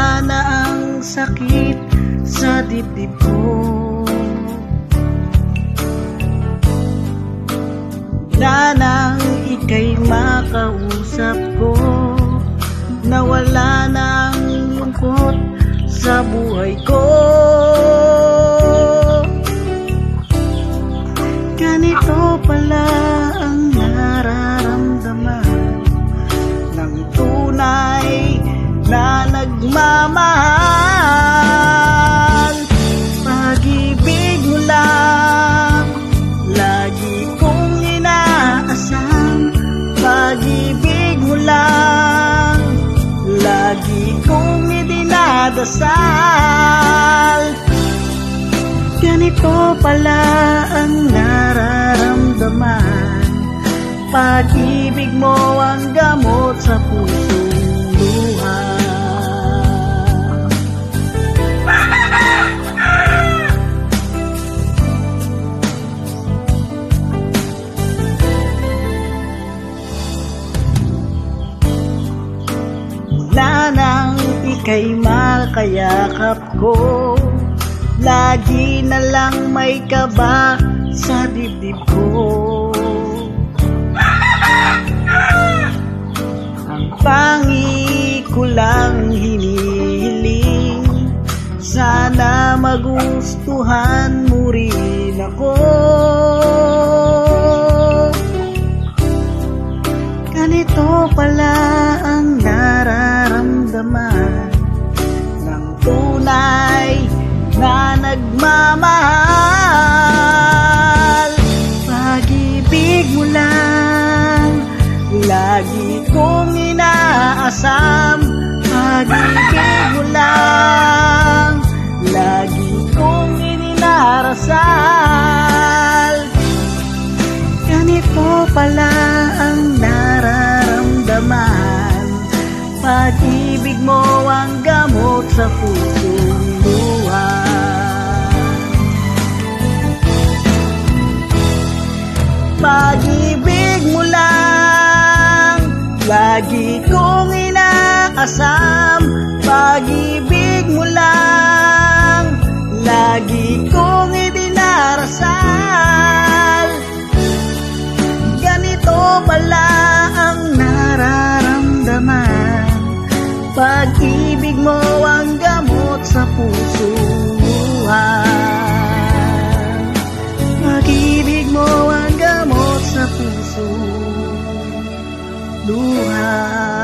Nawala na ang sakit sa dibdib ko. Wala nang ika'y makausap ko. Nawala na ang lungkot sa buhay ko. Ganito pala ang nararamdaman ng tunay na nagmamahal. Pag-ibig mo lang lagi kong inaasam. Pag-ibig mo lang lagi kong idinadasal. Ganito pala ang nararamdaman. Pag-ibig mo ang gamot sa pusong luha. Wala nang ika'y makayakap ko. Lagi na lang may kaba sa dibdib ko. Ang pangi ko lang hinihiling, sana magustuhan mo rin ako. Ganito pala ang nararamdaman ng tunay na nagmamahal. Pag-ibig mo lang lagi kong inaasam. Pag-ibig mo lang lagi kong ininarasal. Ganito pala ang nararamdaman. Pag-ibig mo ang gamot sa pusong luha. Pag-ibig mo lang lagi kong inaasam. Pag-ibig mo lang lagi kong idinarasal. Ganito pala ang nararamdaman. Pag-ibig mo ang gamot sa pusong luha. Pag-ibig mo ang gamot sa pusong luha.